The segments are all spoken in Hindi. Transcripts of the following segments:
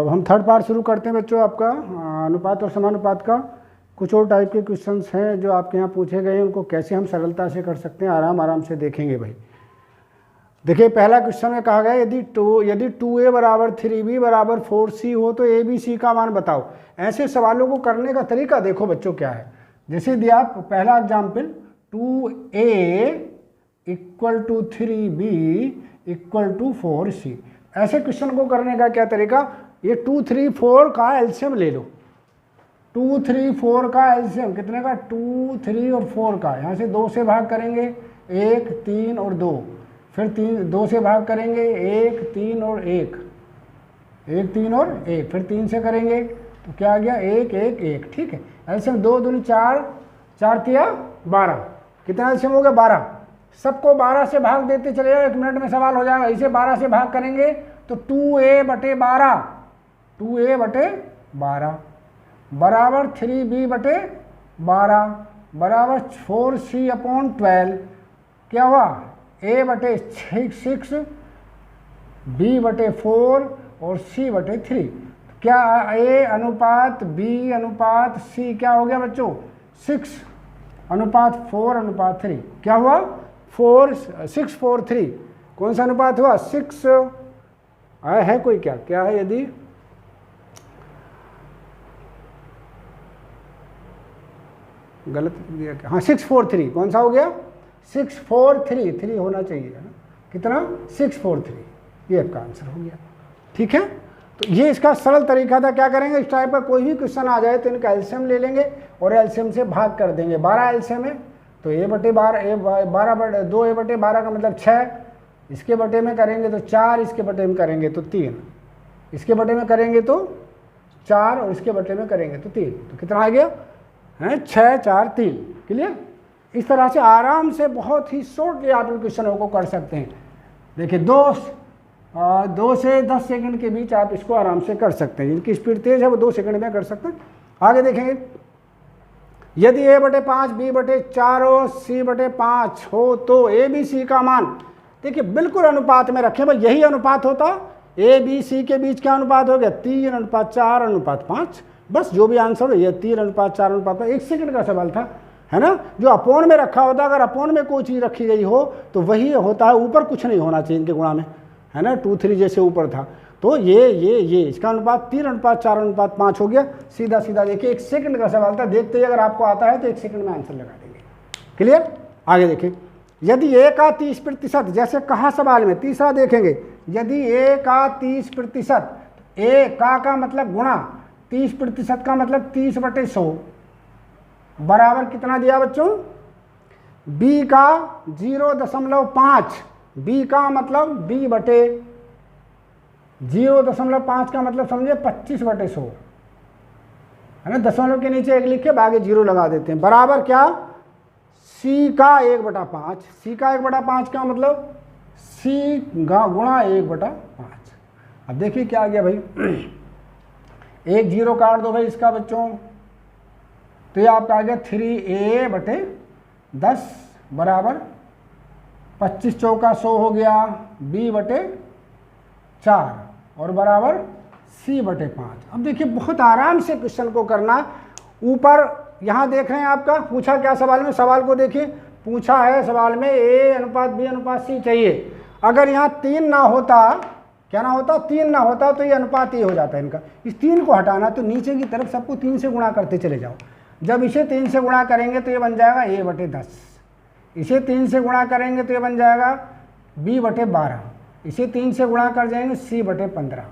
अब हम थर्ड पार्ट शुरू करते हैं बच्चों। आपका अनुपात और समानुपात का कुछ और टाइप के क्वेश्चंस हैं जो आपके यहाँ पूछे गए हैं, उनको कैसे हम सरलता से कर सकते हैं, आराम से देखेंगे भाई। देखिए पहला क्वेश्चन में कहा गया यदि 2a बराबर 3b बराबर 4c हो तो a b c का मान बताओ। ऐसे सवालों को करने का तरीका देखो बच्चों क्या है। जैसे दिया पहला example 2a equal to 3b equal to 4c। ऐसे क्वेश्चन को करने का क्या तरीका, ये 2 3 4 का एलसीएम ले लो। 2 3 4 का एलसीएम कितने का, 2 3 और 4 का। यहाँ से 2 से भाग करेंगे 1 3 और 2, फिर 2 से भाग करेंगे 1 3 और 1, 1 3 और 1, फिर 3 से करेंगे तो क्या आ गया 1 1 1। ठीक है, एलसीएम 2 दूनी 4, 4 तिया 12। कितना एलसीएम हो गया 12। सबको 12 से भाग देते चले जाओ, 1 मिनट में सवाल हो जाएगा। इसे 12 से भाग करेंगे तो 2a बटे 12, 2a बटे 12 बराबर 3b बटे 12 बराबर 4c अपॉन 12। क्या हुआ, a बटे 6, b बटे 4 और c बटे 3। क्या a अनुपात b अनुपात c क्या हो गया बच्चों, 6 अनुपात 4 अनुपात 3। क्या हुआ 6 4 3। कौन सा अनुपात हुआ 6 है कोई क्या है, यदि गलत दिया क्या, हाँ 6 4 3। कौन सा हो गया 6 4 3, 3 होना चाहिए है ना। कितना 6 4 3, ये आपका आंसर हो गया। ठीक है, तो ये इसका सरल तरीका था। क्या करेंगे, इस टाइप का कोई भी क्वेश्चन आ जाए तो इनका एलसीएम ले लेंगे और एलसीएम से भाग कर देंगे। 12 एलसीएम है तो a बटे 12 2 a बटे 12 का मतलब 6, इसके बटे में करेंगे तो 4, इसके बटे में करेंगे तो 3, इसके बटे में करेंगे तो 4 और इसके बटे में करेंगे तो 3। तो कितना आ गया है 6 4 3। क्लियर। इस तरह से आराम से बहुत ही शॉर्टली आप इन क्वेश्चनों को कर सकते हैं। देखिए 2 से 10 सेकंड के बीच आप इसको आराम से कर सकते हैं। जिनकी स्पीड तेज है वो 2 सेकंड में कर सकते हैं। आगे देखेंगे, यदि a बटे 5 b बटे 4 और c बटे 5 हो तो a b c का मान, देखिए बिल्कुल अनुपात में रखें भाई। यही अनुपात होता a b c के बीच क्या अनुपात हो गया 3 अनुपात 4 अनुपात 5। बस जो भी आंसर हो, ये 3 अनुपात 4 अनुपात 5। 1 सेकंड का सवाल था, है ना। जो अपोन में रखा होता, अगर अपोन में कोई चीज़ रखी गई हो तो वही होता है, ऊपर कुछ नहीं होना चाहिए इनके गुणा में, है ना। 2 3 जैसे ऊपर था तो ये इसका अनुपात 3 अनुपात 4 अनुपात 5 हो गया। सीधा सीधा देखिए 1 सेकंड का सवाल था। देखते ही अगर आपको आता है तो 1 सेकंड में आंसर लगा देंगे। क्लियर। आगे देखिए, यदि a का 30%, जैसे कहा सवाल में, तीसरा देखेंगे, यदि a का 30%, a का मतलब गुणा, 30% का मतलब 30 बटे 100 बराबर कितना दिया बच्चों, b का 0.5, b का मतलब b बटे 0.5 का मतलब समझे 25 बटे 100, है ना। दशमलव के नीचे 1 लिख के आगे 0 लगा देते हैं। बराबर क्या c का 1/5, c का 1/5 का मतलब c गुणा 1/5। अब देखिए क्या आ गया भाई, 1 0 काट दो भाई इसका बच्चों, तो ये आपका आ गया 3a बटे 10 बराबर 25 चौका 100 हो गया, b बटे 4 और बराबर c बटे 5। अब देखिए बहुत आराम से क्वेश्चन को करना। ऊपर यहाँ देख रहे हैं आपका पूछा क्या सवाल में, सवाल को देखिए, पूछा है सवाल में a अनुपात b अनुपात c चाहिए। अगर यहाँ 3 ना होता, क्या ना होता, 3 ना होता तो ये अनुपात ये हो जाता है इनका। इस 3 को हटाना तो नीचे की तरफ सबको 3 से गुणा करते चले जाओ। जब इसे 3 से गुणा करेंगे तो ये बन जाएगा a बटे 10, इसे 3 से गुणा करेंगे तो ये बन जाएगा b बटे 12, इसे 3 से गुणा कर जाएंगे c बटे 15।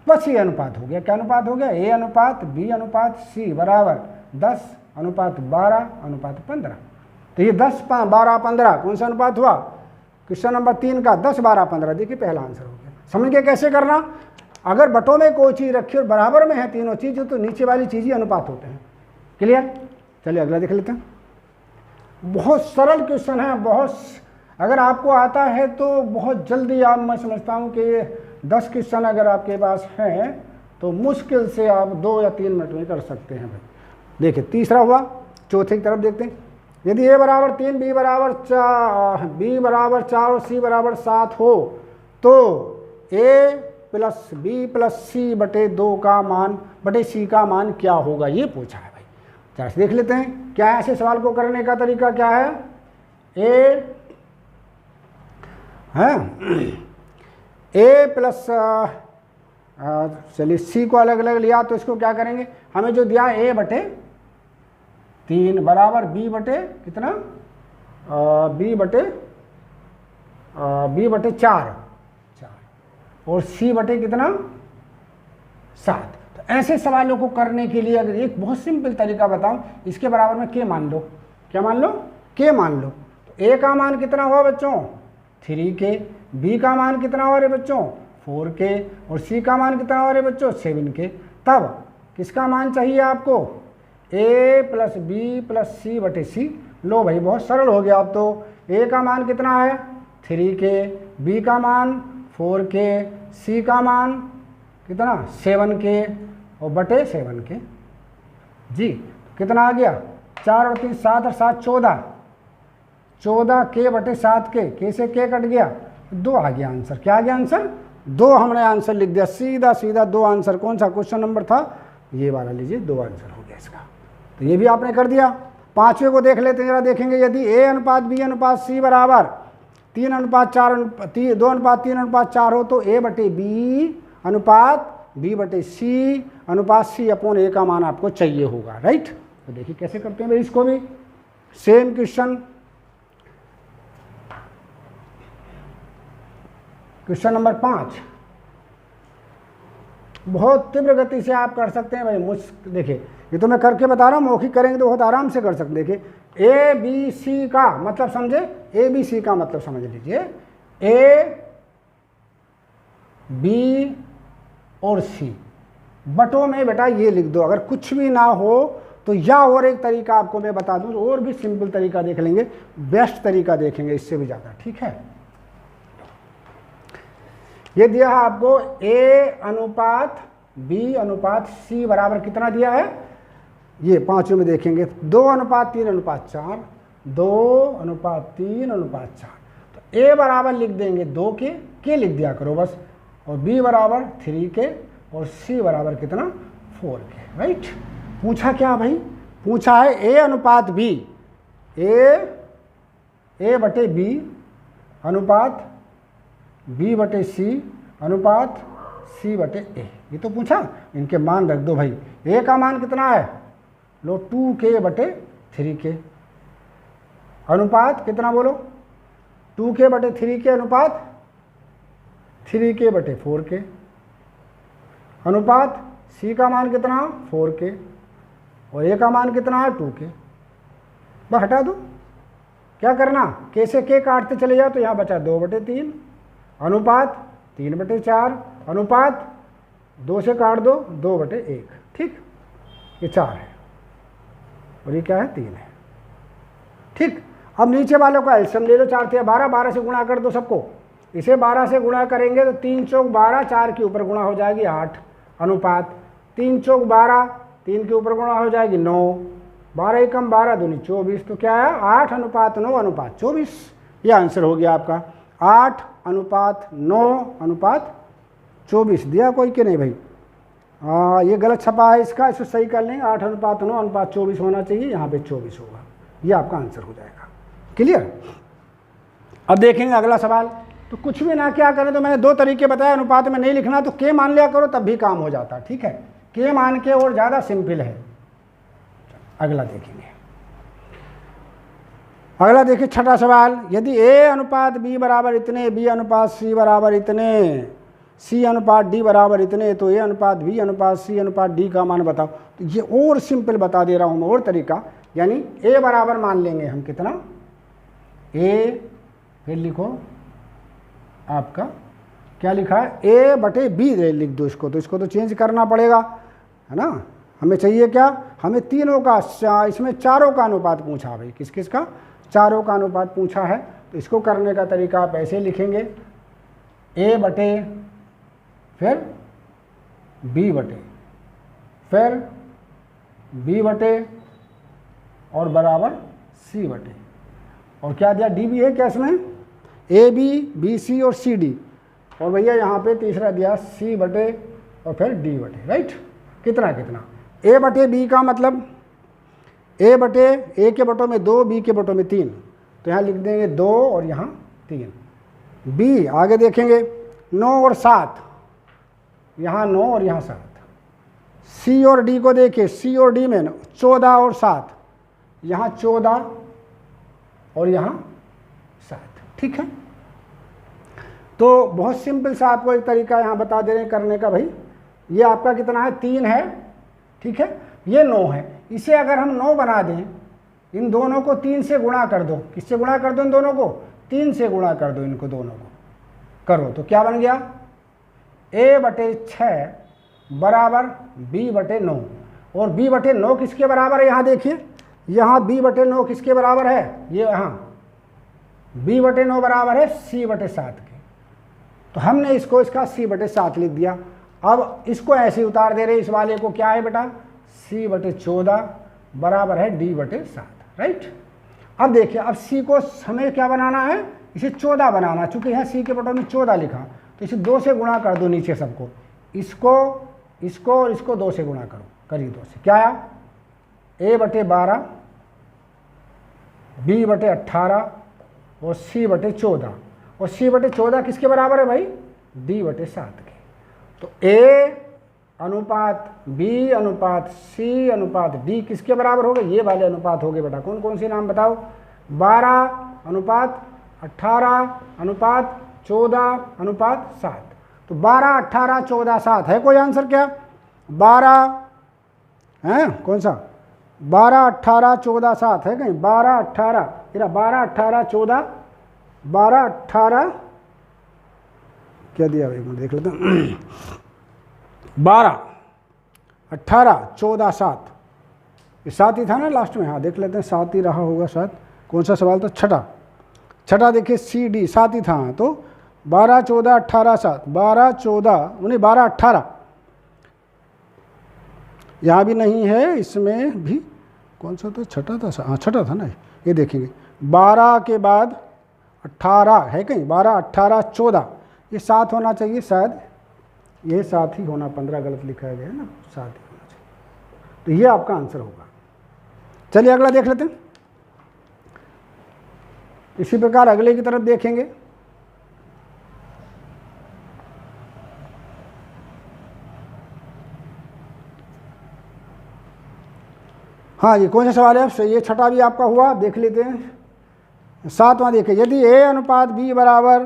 बस ये अनुपात हो गया। क्या अनुपात हो गया, a अनुपात b अनुपात c बराबर 10 अनुपात 12 अनुपात 15। तो ये 10 12 15 कौन सा अनुपात हुआ, क्वेश्चन नंबर 3 का 10 12 15। देखिए पहला आंसर हो गया। समझ के कैसे करना, अगर बटों में कोई चीज़ रखी और बराबर में है तीनों चीज़ तो नीचे वाली चीज़ ही अनुपात होते हैं। क्लियर। चलिए अगला देख लेते हैं। बहुत सरल क्वेश्चन है, बहुत, अगर आपको आता है तो बहुत जल्दी आप, मैं समझता हूँ कि 10 क्वेश्चन अगर आपके पास हैं तो मुश्किल से आप 2 या 3 मिनट में कर सकते हैं भाई। देखिए तीसरा हुआ, चौथे की तरफ देखते हैं। यदि a बराबर 3 b बराबर 4 और c बराबर 7 हो तो a प्लस बी प्लस सी बटे 2 का मान बटे सी का मान क्या होगा, ये पूछा है भाई। जरा देख लेते हैं क्या है ऐसे सवाल को करने का तरीका क्या है। ए प्लस चलिए सी को अलग अलग लिया तो इसको क्या करेंगे, हमें जो दिया ए बटे 3 बराबर बी बटे कितना, बी बटे 4 और सी बटे कितना 7। तो ऐसे सवालों को करने के लिए अगर एक बहुत सिंपल तरीका बताऊं, इसके बराबर में के मान लो, क्या मान लो, के मान लो। तो ए का मान कितना हुआ बच्चों 3 के, बी का मान कितना हुआ रे बच्चों 4 के और सी का मान कितना हुआ रे बच्चों 7 के। तब किसका मान चाहिए आपको, ए प्लस बी प्लस सी बटे सी। लो भाई बहुत सरल हो गया। अब तो ए का मान कितना है 3 के, बी का मान 4 के, सी का मान कितना 7 के और बटे 7 के। जी कितना आ गया 4 और 3 7 और 7 14, 14 के बटे 7 के से के कट गया 2 आ गया आंसर। क्या आ गया आंसर 2, हमने आंसर लिख दिया सीधा सीधा 2 आंसर। कौन सा क्वेश्चन नंबर था, ये वाला लीजिए, 2 आंसर हो गया इसका। तो ये भी आपने कर दिया। 5वें को देख लेते हैं जरा, देखेंगे यदि ए अनुपात बी अनुपात सी बराबर 2:3:4 हो तो ए बटे बी अनुपात बी बटे सी अनुपात सी अपॉन ए का मान आपको चाहिए होगा, राइट। तो देखिए कैसे करते हैं भाई इसको भी, सेम क्वेश्चन नंबर 5। बहुत तीव्र गति से आप कर सकते हैं भाई। देखिए ये तो मैं करके बता रहा हूँ, मौखिक करेंगे तो बहुत आराम से कर सकते। देखिए ए बी सी का मतलब समझे, ए बी सी का मतलब समझ लीजिए, ए बी और सी बटों में बेटा ये लिख दो। अगर कुछ भी ना हो तो या और एक तरीका आपको मैं बता दूं, और भी सिंपल तरीका देख लेंगे, बेस्ट तरीका देखेंगे इससे भी ज़्यादा, ठीक है। ये दिया है आपको ए अनुपात बी अनुपात सी बराबर कितना दिया है, ये 5 में देखेंगे 2:3:4, 2:3:4। तो ए बराबर लिख देंगे 2 के लिख दिया करो बस, और बी बराबर 3 के और सी बराबर कितना 4 के, राइट। पूछा क्या भाई, पूछा है ए अनुपात बी, ए बटे बी अनुपात बी बटे सी अनुपात सी बटे ए, ये तो पूछा। इनके मान रख दो भाई। ए का मान कितना है, लो 2k बटे 3k अनुपात कितना बोलो 2k बटे 3k अनुपात 3k बटे 4k अनुपात सी का मान कितना 4k और ए का मान कितना है 2k। बस हटा दो, क्या करना के से के काटते चले जाओ तो यहाँ बचा 2/3 अनुपात 3/4 अनुपात 2 से काट दो 2/1, ठीक। ये 4 है और ये क्या है 3 है, ठीक। अब नीचे वालों का एलसीएम ले लो, 4 थे 12, 12 से गुणा कर दो सबको। इसे 12 से गुणा करेंगे तो 3 चौक 12, 4 के ऊपर गुणा हो जाएगी 8 अनुपात 3 चौक 12, 3 के ऊपर गुणा हो जाएगी 9, 12 एकम 12 दूनी 24। तो क्या है 8 अनुपात 9 अनुपात 24, ये आंसर हो गया आपका। 8 अनुपात 9 अनुपात 24 दिया कोई के नहीं भाई, ये गलत छपा है इसका, इसको सही कर लेंगे। 8 अनुपात 9 अनुपात 24 होना चाहिए, यहाँ पे 24 होगा, ये आपका आंसर हो जाएगा। क्लियर। अब देखेंगे अगला सवाल। तो कुछ भी ना क्या करें, तो मैंने 2 तरीके बताए, अनुपात में नहीं लिखना तो के मान लिया करो तब भी काम हो जाता, ठीक है। के मान के और ज़्यादा सिंपल है। अगला देखेंगे, अगला देखिए 6ठा सवाल। यदि ए अनुपात बी बराबर इतने, बी अनुपात सी बराबर इतने, सी अनुपात डी बराबर इतने, तो ए अनुपात बी अनुपात सी अनुपात डी का मान बताओ। तो ये और सिंपल बता दे रहा हूँ मैं, और तरीका, यानी ए बराबर मान लेंगे हम कितना, ए फिर लिखो आपका क्या लिखा है ए बटे बी लिख दो इसको, तो इसको तो चेंज करना पड़ेगा, है ना। हमें चाहिए क्या, हमें तीनों का, इसमें चारों का अनुपात पूछा भाई, किस किस का, चारों का अनुपात पूछा है। तो इसको करने का तरीका आप ऐसे लिखेंगे, ए बटे फिर बी बटे फिर बी बटे और बराबर सी बटे, और क्या दिया डी भी है क्या इसमें, ए बी बी सी और सी डी, और भैया यहाँ पे तीसरा दिया सी बटे और फिर डी बटे, राइट। कितना कितना ए बटे बी का मतलब ए के बटों में 2, बी के बटों में 3, तो यहाँ लिख देंगे 2 और यहाँ 3। बी आगे देखेंगे 9 और 7, यहाँ 9 और यहाँ 7। सी और डी को देखिए, सी और डी में 14 और 7, यहाँ 14 और यहाँ 7, ठीक है। तो बहुत सिंपल सा आपको एक तरीका यहाँ बता दे रहे हैं करने का। भाई ये आपका कितना है, 3 है, ठीक है, ये 9 है। इसे अगर हम 9 बना दें, इन दोनों को 3 से गुणा कर दो। किससे गुणा कर दो? इन दोनों को 3 से गुणा कर दो, इनको दोनों को करो तो क्या बन गया, a बटे 6 बराबर b बटे 9। और b बटे 9 किसके बराबर है? यहाँ देखिए, यहाँ b बटे 9 किसके बराबर है? ये यहाँ b बटे 9 बराबर है c बटे 7 के। तो हमने इसको इसका c बटे 7 लिख दिया। अब इसको ऐसे उतार दे रहे, इस वाले को क्या है बेटा, c बटे 14 बराबर है d बटे 7, राइट। अब देखिए, अब c को हमें क्या बनाना है, इसे 14 बनाना। चूंकि यहाँ c के बटों में 14 लिखा, तो इसे 2 से गुणा कर दो नीचे सबको, इसको और इसको 2 से गुणा करो, करिए 2 से। क्या आया, a बटे 12, b बटे 18 और c बटे 14। और c बटे 14 किसके बराबर है भाई, d बटे 7 के। तो a अनुपात b अनुपात c अनुपात d किसके बराबर हो गए? ये वाले अनुपात हो गए बेटा। कौन कौन से नाम बताओ? 12 अनुपात 18 अनुपात 14 अनुपात 7। तो 12, 18, 14, 7 है कोई आंसर क्या? 12 है कौन सा? 12, 18, 14, 7 है कहीं? 12, 18, 12, 18, 14, 12, 18 क्या दिया भाई, देख लेते हैं। 12, 18, 14, 7, ये 7 ही था ना लास्ट में? हाँ देख लेते हैं, 7 ही रहा होगा शायद। कौन सा सवाल था? छठा देखिए, सी डी 7 ही था। तो 12, 14, 18, 7, 12, 14 नहीं 12, 18 यहाँ भी नहीं है, इसमें भी कौन सा था? छठा था, हाँ छठा था ना। ये देखेंगे 12 के बाद 18 है कहीं, 12, 18, 14, ये 7 होना चाहिए शायद। ये 7 ही होना, 15 गलत लिखा गया है ना, 7 ही होना चाहिए। तो ये आपका आंसर होगा। चलिए अगला देख लेते हैं। इसी प्रकार अगले की तरफ देखेंगे। हाँ ये कौन सा सवाल है? ये छठा भी आपका हुआ, देख लेते हैं। 7वां देखिए, यदि a अनुपात b बराबर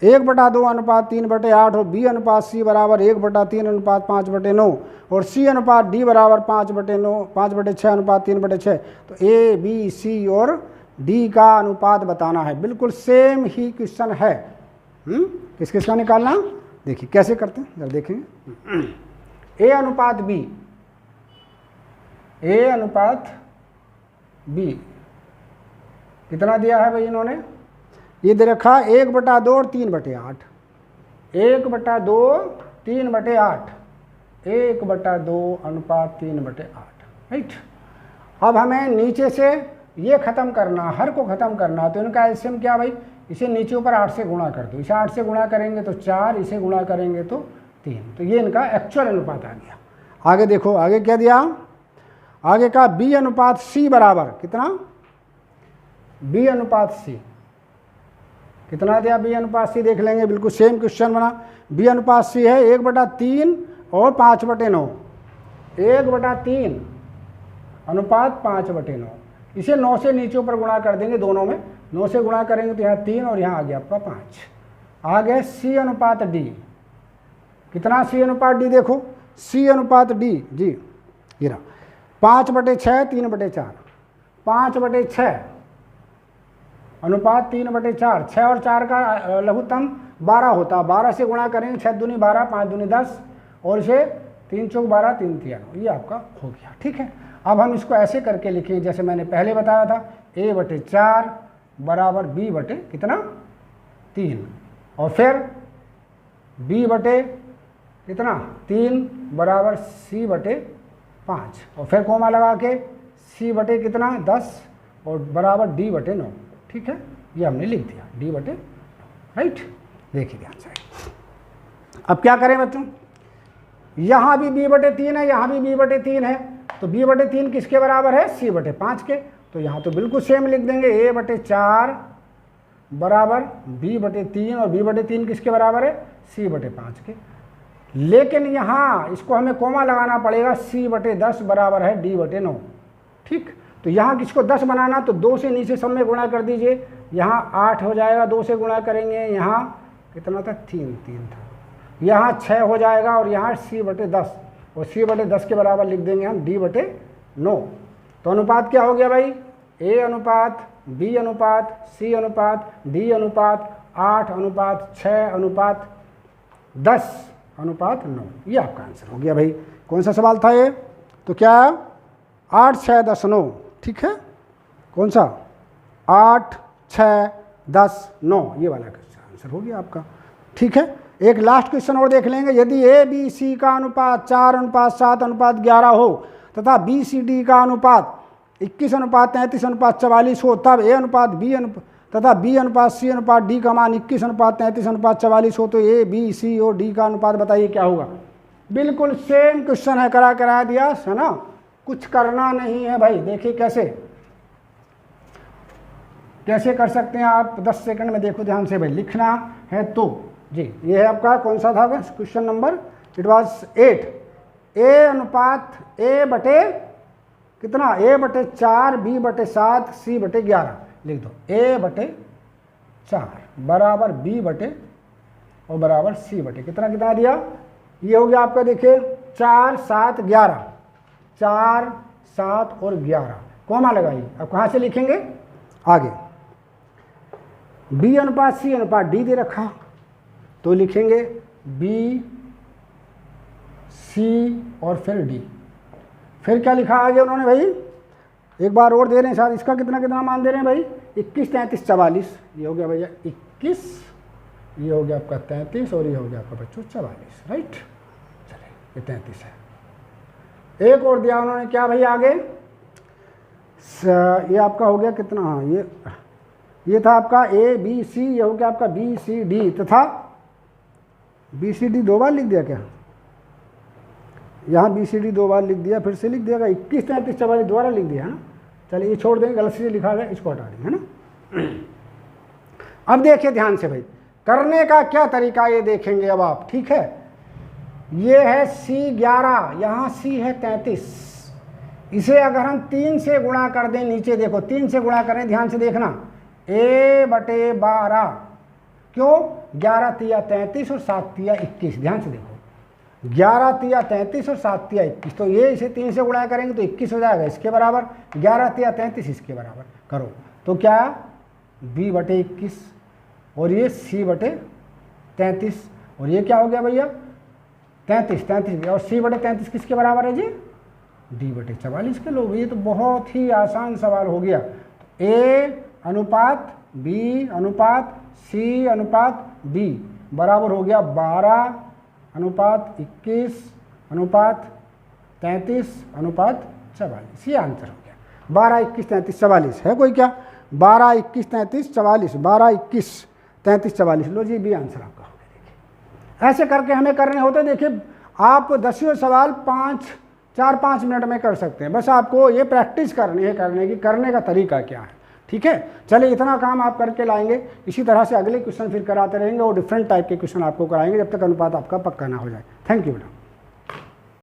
1/2 अनुपात 3/8 और b अनुपात c बराबर 1/3 अनुपात 5/9 और c अनुपात d बराबर 5/6 अनुपात 3/6, तो a b c और d का अनुपात बताना है। बिल्कुल सेम ही क्वेश्चन है। किस किस का निकालना? देखिए कैसे करते हैं, जरा देखेंगे। a अनुपात b कितना दिया है भाई इन्होंने? ये दे रखा 1/2 और 3/8। 1/2 3/8, 1/2 अनुपात 3/8, राइट। अब हमें नीचे से ये ख़त्म करना, हर को ख़त्म करना। तो इनका एलसीएम क्या भाई, इसे नीचे ऊपर 8 से गुणा कर दो। इसे 8 से गुणा करेंगे तो 4, इसे गुणा करेंगे तो 3। तो ये इनका एक्चुअल अनुपात आ गया। आगे देखो, आगे क्या दिया? आगे का b अनुपात c बराबर कितना? b अनुपात c कितना दिया? b अनुपात c देख लेंगे, बिल्कुल सेम क्वेश्चन बना। b अनुपात c है 1/3 और 5/9। 1/3 अनुपात 5/9। इसे 9 से नीचे ऊपर गुणा कर देंगे दोनों में। 9 से गुणा करेंगे तो यहाँ 3 और यहाँ आ गया आपका 5। आ गया c अनुपात d। कितना c अनुपात d? देखो c अनुपात d जी, ये रहा 5/6 3/4। 5/6 अनुपात 3/4। 6 और 4 का लघुत्तम 12 होता। 12 से गुणा करेंगे, 6 दूनी 12, 5 दूनी 10 और इसे 3 चौक 12, 3 3 9, ये आपका हो गया। ठीक है, अब हम इसको ऐसे करके लिखें जैसे मैंने पहले बताया था, a/4 बराबर b बटे कितना? 3 और फिर b बटे कितना? 3 बराबर c बटे 5 और फिर कोमा लगा के c बटे कितना? 10 और बराबर d बटे 9। ठीक है, ये हमने लिख दिया d बटे 9, राइट। देखिए ध्यान से। अब क्या करें बच्चों, यहाँ भी b/3 है, यहाँ भी b/3 है, तो b/3 किसके बराबर है, c/5 के। तो यहाँ तो बिल्कुल सेम लिख देंगे, a/4 बराबर b/3 और b/3 किसके बराबर है, c/5 के। लेकिन यहाँ इसको हमें कोमा लगाना पड़ेगा, c/10 बराबर है d/9। ठीक, तो यहाँ किसको 10 बनाना, तो 2 से नीचे सब में गुणा कर दीजिए, यहाँ 8 हो जाएगा, 2 से गुणा करेंगे, यहाँ कितना था, 3 था, यहाँ 6 हो जाएगा, और यहाँ c/10, और c/10 के बराबर लिख देंगे हम d/9। तो अनुपात क्या हो गया भाई, a अनुपात b अनुपात c अनुपात d अनुपात 8:6:10:9, ये आपका आंसर हो गया भाई। कौन सा सवाल था ये, तो क्या 8, 6, 10, 9, ठीक है, कौन सा 8, 6, 10, 9, ये वाला आंसर हो गया आपका। ठीक है, एक लास्ट क्वेश्चन और देख लेंगे। यदि ए बी सी का अनुपात 4:7:11 हो तथा बी सी डी का अनुपात 21:33:44 हो, तब ए अनुपात बी तथा बी अनुपात सी अनुपात डी का मान 21:33:44 हो, तो ए बी सी और डी का अनुपात बताइए क्या होगा। बिल्कुल सेम क्वेश्चन है, करा दिया है ना, कुछ करना नहीं है भाई। देखिए कैसे कर सकते हैं आप, 10 सेकंड में देखो ध्यान से भाई, लिखना है तो जी। ये है आपका कौन सा था क्वेश्चन नंबर, इट वाज 8। ए अनुपात ए बटे कितना, a/4 b/7 c/11 लिख दो, a/4 बराबर b/ और बराबर c/ कितना दिया, ये हो गया आपका, देखिए 4, 7, 11, 4, 7 और 11, कोमा लगाइए। अब कहाँ से लिखेंगे आगे, b अनुपात c अनुपात d दे रखा, तो लिखेंगे b c और फिर d। फिर क्या लिखा आगे उन्होंने भाई, एक बार और दे रहे हैं शायद, इसका कितना मान दे रहे हैं भाई, 21, 33, 44, ये हो गया भैया 21, ये हो गया आपका 33 और ये हो गया आपका बच्चों 44, राइट। चलिए ये 33 है। एक और दिया उन्होंने क्या भाई आगे, ये आपका हो गया कितना, हाँ ये था आपका ए बी सी, ये हो गया आपका बी सी डी, तथा बी सी डी 2 बार लिख दिया क्या, यहाँ बी सी डी 2 बार लिख दिया, फिर से लिख दिएगा 21, 33, 44 दोबारा लिख दिया है ना। चलिए ये छोड़ देंगे, गलत से लिखा गया, इसको हटा देंगे, है ना। अब देखिए ध्यान से भाई, करने का क्या तरीका ये देखेंगे अब आप, ठीक है। ये है C11, यहाँ C है 33, इसे अगर हम 3 से गुणा कर दें, नीचे देखो 3 से गुणा करें, ध्यान से देखना, a/12, क्यों, 11 तिया 33 और 7 तिया 21, ध्यान से देखो, 11 तिया 33 और 7 तिया 21, तो ये इसे 3 से गुणा करेंगे तो 21 हो जाएगा, इसके बराबर 11 तिया 33 इसके बराबर करो, तो क्या b/21 और ये c/33, और ये क्या हो गया भैया 33 और c/33 किसके बराबर है जी, d/44 के। लो ये तो बहुत ही आसान सवाल हो गया। a अनुपात b अनुपात c अनुपात d बराबर हो गया 12:21:33:44, ये आंसर हो गया। 12:21:33:44 है कोई क्या, 12:21:33:44, 12:21:33:44, लो जी बी आंसर आपका हो गया। देखिए ऐसे करके हमें करने होते, देखिए आप 10वें सवाल 4-5 मिनट में कर सकते हैं, बस आपको ये प्रैक्टिस करनी है, करने का तरीका क्या है, ठीक है। चलिए इतना काम आप करके लाएंगे, इसी तरह से अगले क्वेश्चन फिर कराते रहेंगे और डिफरेंट टाइप के क्वेश्चन आपको कराएंगे जब तक अनुपात आपका पक्का ना हो जाए। थैंक यू बेटा।